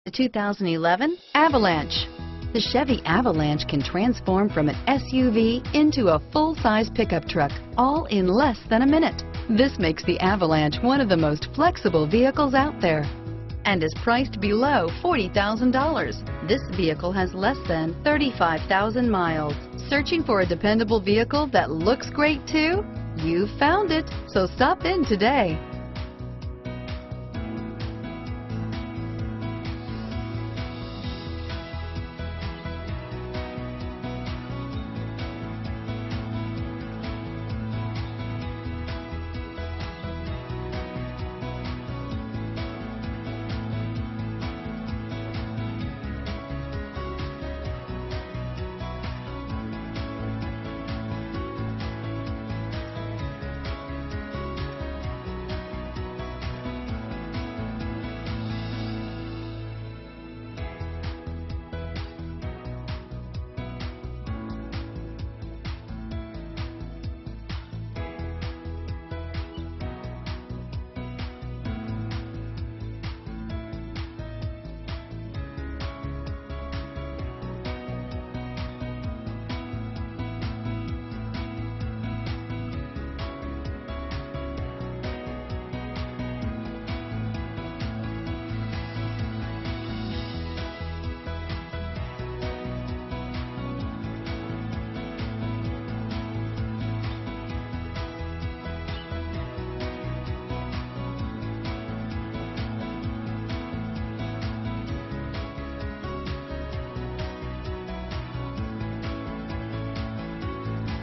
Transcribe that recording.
The 2011 Avalanche. The Chevy Avalanche can transform from an SUV into a full-size pickup truck, all in less than a minute. This makes the Avalanche one of the most flexible vehicles out there and is priced below $40,000. This vehicle has less than 35,000 miles. Searching for a dependable vehicle that looks great too? You found it, so stop in today.